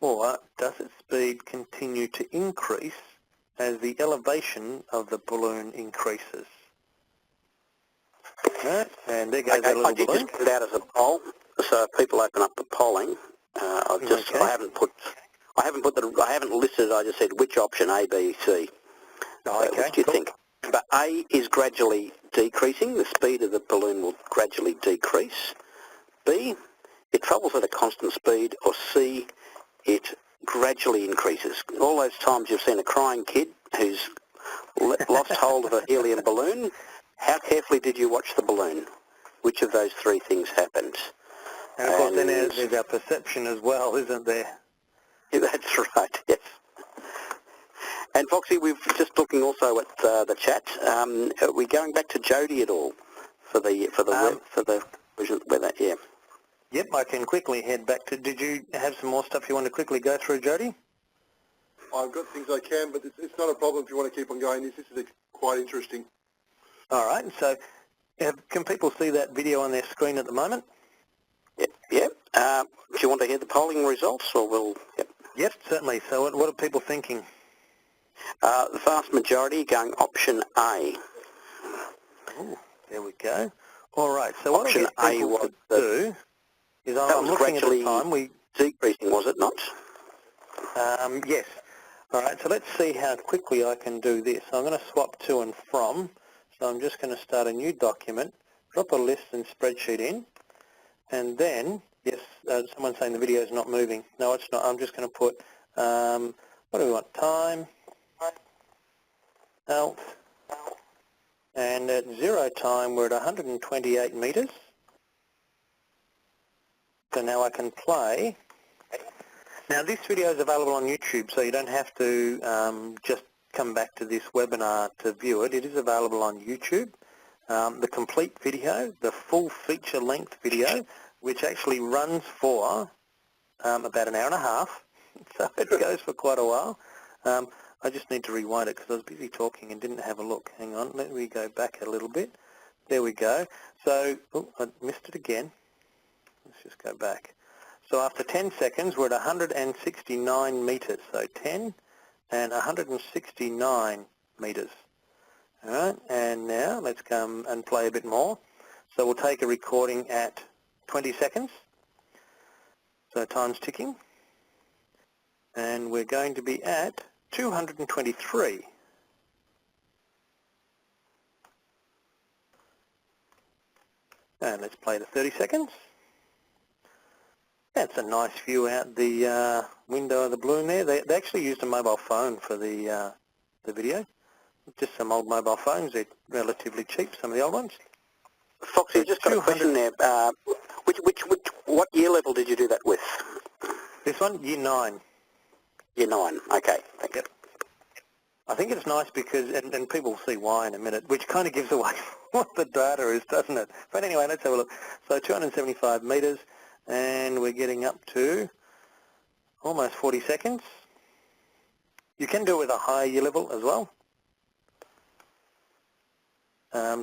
[SPEAKER 2] Or does its speed continue to increase as the elevation of the balloon increases? Right, and there goes that little balloon.
[SPEAKER 1] I just put it out as a poll, so if people open up the polling, I haven't listed. I just said which option, A, B, C.
[SPEAKER 2] Oh, okay,
[SPEAKER 1] which do you think? But A is gradually decreasing. The speed of the balloon will gradually decrease. B, it travels at a constant speed. Or C, it gradually increases. All those times you've seen a crying kid who's lost hold of a helium balloon, how carefully did you watch the balloon? Which of those three things happened?
[SPEAKER 2] And of course then there's our perception as well, isn't there?
[SPEAKER 1] Yeah, that's right, yes. And Foxy, we're just looking also at the chat. Are we going back to Jody at all for the weather? Yeah.
[SPEAKER 2] Yep, I can quickly head back to. Did you have some more stuff you want to quickly go through, Jody?
[SPEAKER 3] I've got things I can, but it's not a problem if you want to keep on going. This is quite interesting.
[SPEAKER 2] All right. So, can people see that video on their screen at the moment?
[SPEAKER 1] Yep. Yep. Do you want to hear the polling results, or will? Yep.
[SPEAKER 2] Yep, certainly. So, what are people thinking?
[SPEAKER 1] The vast majority going option A.
[SPEAKER 2] Oh, there we go. All right. So, what
[SPEAKER 1] option
[SPEAKER 2] A was to do is I'm looking at the time.
[SPEAKER 1] Decreasing, was it not?
[SPEAKER 2] Yes. All right. So let's see how quickly I can do this. I'm going to swap to and from. So I'm just going to start a new document, drop a list and spreadsheet in, and then, yes, someone's saying the video is not moving. No, it's not. I'm just going to put, what do we want? Time, alt, and at 0 time we're at 128 metres. So now I can play. Now this video is available on YouTube, so you don't have to just come back to this webinar to view it. It is available on YouTube. The complete video, the full feature-length video, which actually runs for about an hour and a half, so it goes for quite a while. I just need to rewind it because I was busy talking and didn't have a look. Hang on, let me go back a little bit. There we go. So, oh, I missed it again. Let's just go back. So after 10 seconds, we're at 169 metres. So 10 and 169 metres. All right, and now let's come and play a bit more. So we'll take a recording at 20 seconds. So time's ticking. And we're going to be at 223. And let's play to 30 seconds. That's a nice view out the window of the balloon there. They actually used a mobile phone for the video. Just some old mobile phones. They're relatively cheap, some of the old ones.
[SPEAKER 1] Foxy, just got a question there. What year level did you do that with?
[SPEAKER 2] This one, Year 9.
[SPEAKER 1] Year 9, okay. Thank you.
[SPEAKER 2] I think it's nice because, and people will see why in a minute, which kind of gives away what the data is, doesn't it? But anyway, let's have a look. So 275 metres, and we're getting up to almost 40 seconds. You can do it with a higher year level as well.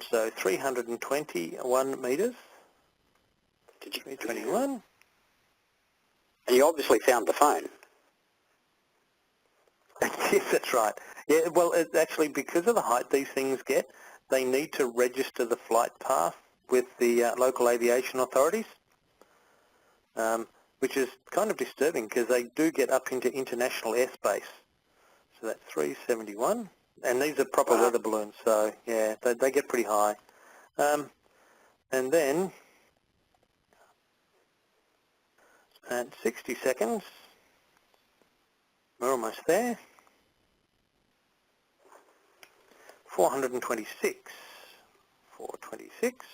[SPEAKER 2] So 321 metres.
[SPEAKER 1] Did you?
[SPEAKER 2] 321.
[SPEAKER 1] And you obviously found the phone.
[SPEAKER 2] Yes, that's right. Yeah, well, it's actually because of the height these things get, they need to register the flight path with the local aviation authorities, which is kind of disturbing because they do get up into international airspace. So that's 371. And these are proper weather balloons, so yeah, they get pretty high. And then at 60 seconds, we're almost there. 426. 426.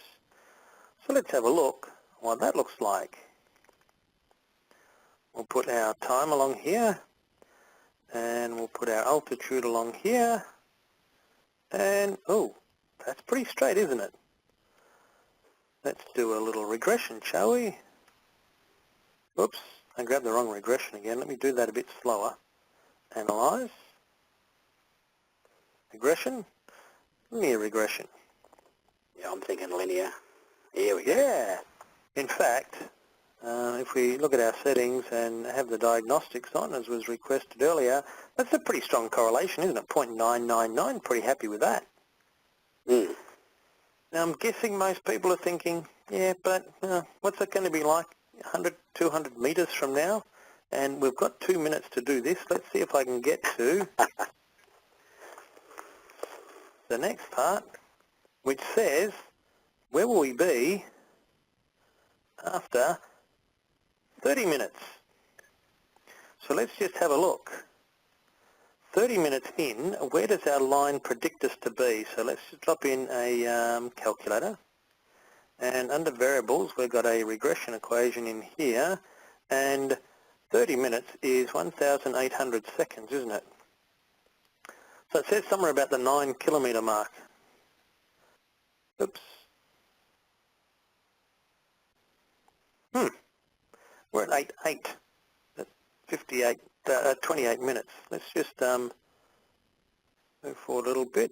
[SPEAKER 2] So let's have a look what that looks like. We'll put our time along here, and we'll put our altitude along here. And, oh, that's pretty straight, isn't it? Let's do a little regression, shall we? Oops, I grabbed the wrong regression again. Let me do that a bit slower. Analyze. Regression. Linear regression.
[SPEAKER 1] Yeah, I'm thinking linear. Here we go.
[SPEAKER 2] Yeah. In fact, if we look at our settings and have the diagnostics on, as was requested earlier, that's a pretty strong correlation, isn't it? 0.999, pretty happy with that.
[SPEAKER 1] Mm.
[SPEAKER 2] Now, I'm guessing most people are thinking, yeah, but what's it going to be like 100, 200 metres from now? And we've got 2 minutes to do this. Let's see if I can get to the next part, which says, where will we be after 30 minutes? So let's just have a look. 30 minutes in, where does our line predict us to be? So let's just drop in a calculator. And under variables, we've got a regression equation in here. And 30 minutes is 1,800 seconds, isn't it? So it says somewhere about the 9 kilometre mark. Oops. We're at 8.8. That's 28 minutes. Let's just move forward a little bit.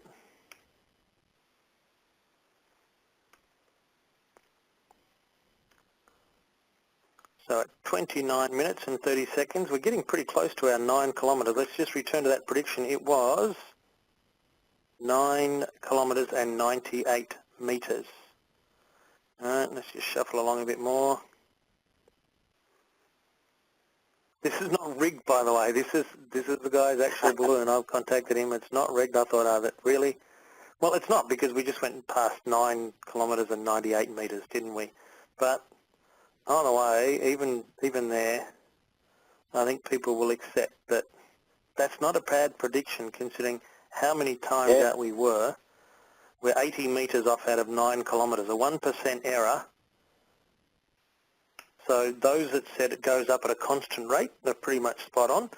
[SPEAKER 2] So at 29 minutes and 30 seconds, we're getting pretty close to our 9 kilometres. Let's just return to that prediction. It was 9 kilometres and 98 metres. All right, let's just shuffle along a bit more. This is not rigged, by the way. This is the guy's actual balloon. I've contacted him. It's not rigged. I thought, that really? Well, it's not, because we just went past 9 kilometres and 98 metres, didn't we? But on the way, even there, I think people will accept that that's not a bad prediction, considering how many times out we were. We're 80 metres off out of 9 kilometres, a 1% error. So those that said it goes up at a constant rate, they're pretty much spot on,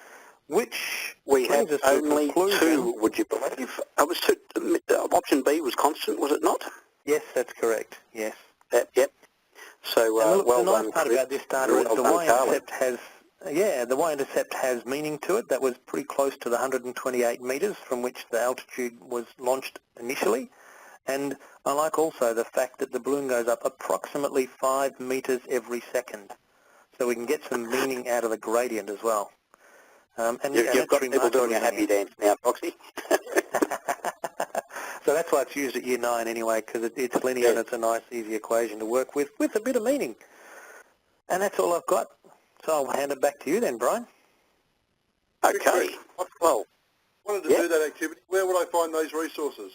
[SPEAKER 2] which
[SPEAKER 1] we have
[SPEAKER 2] brings us to
[SPEAKER 1] only two, would you believe? Option B was constant, was it not?
[SPEAKER 2] Yes, that's correct, yes.
[SPEAKER 1] Yep. So,
[SPEAKER 2] look,
[SPEAKER 1] well
[SPEAKER 2] the nice
[SPEAKER 1] done,
[SPEAKER 2] part
[SPEAKER 1] Chris.
[SPEAKER 2] about this data is the y-intercept has, the y-intercept has meaning to it. That was pretty close to the 128 metres from which the altitude was launched initially. And I like also the fact that the balloon goes up approximately 5 metres every second. So we can get some meaning out of the gradient as well.
[SPEAKER 1] You've got people doing a happy dance now, Foxy.
[SPEAKER 2] So that's why it's used at Year 9 anyway, because it's linear and it's a nice, easy equation to work with a bit of meaning. And that's all I've got. So I'll hand it back to you then, Brian.
[SPEAKER 1] Okay. Well,
[SPEAKER 3] wanted to do that activity. Where would I find those resources?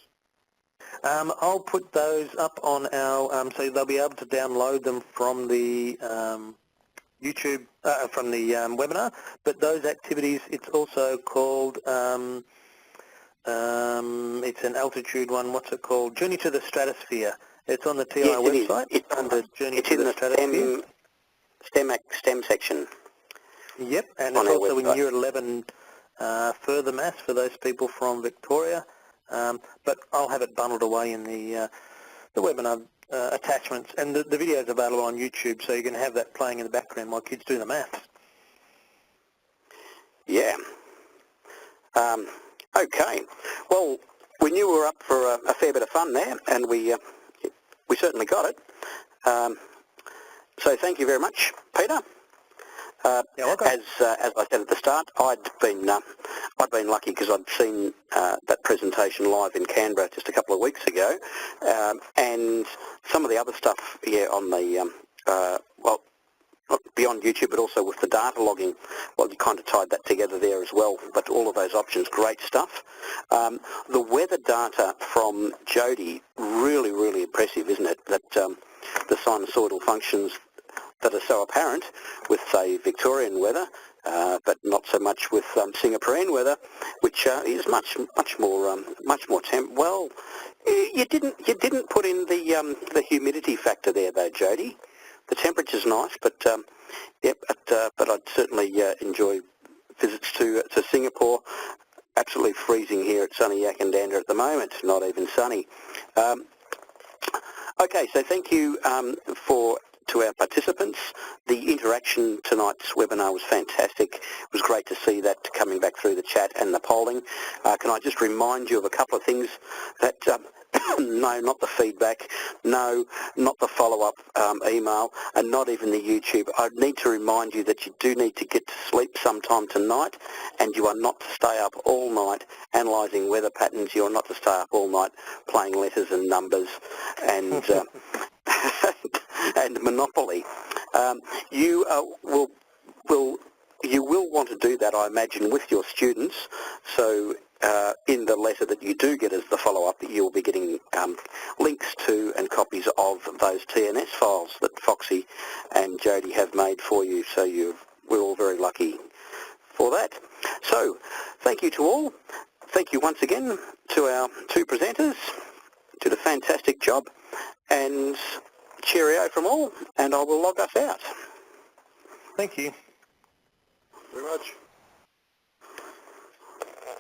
[SPEAKER 2] I'll put those up on our, so they'll be able to download them from the YouTube, from the webinar, but those activities, it's also called, it's an altitude one, what's it called? Journey to the Stratosphere. It's on the TI website.
[SPEAKER 1] It's
[SPEAKER 2] under Journey to the Stratosphere.
[SPEAKER 1] STEM section.
[SPEAKER 2] Yep, and it's also in Year 11 further maths for those people from Victoria. But I'll have it bundled away in the webinar attachments, and the video is available on YouTube, so you can have that playing in the background while kids do the maths.
[SPEAKER 1] Yeah. Okay. Well, we knew we were up for a fair bit of fun there, and we certainly got it. So thank you very much, Peter. As I said at the start, I'd been lucky because I'd seen that presentation live in Canberra just a couple of weeks ago, and some of the other stuff on the well, not beyond YouTube, but also with the data logging. Well, you kind of tied that together there as well. But all of those options, great stuff. The weather data from Jody, really, really impressive, isn't it? That the sinusoidal functions that are so apparent with, say, Victorian weather, but not so much with Singaporean weather, which is much more Well, you didn't put in the humidity factor there, though, Jody. The temperature's nice, but but I'd certainly enjoy visits to Singapore. Absolutely freezing here at sunny Yakandanda at the moment. Not even sunny. Okay, so thank you to our participants. The interaction tonight's webinar was fantastic. It was great to see that coming back through the chat and the polling. Can I just remind you of a couple of things that no, not the feedback, no, not the follow-up email, and not even the YouTube. I need to remind you that you do need to get to sleep sometime tonight, and you are not to stay up all night analysing weather patterns. You are not to stay up all night playing letters and numbers and and Monopoly. You will want to do that, I imagine, with your students. So in the letter that you do get as the follow-up, you'll be getting links to and copies of those TNS files that Foxy and Jody have made for you. So we're all very lucky for that. So thank you to all. Thank you once again to our two presenters. Did a fantastic job. And cheerio from all, and I will log us out.
[SPEAKER 2] Thank you.
[SPEAKER 3] Very much.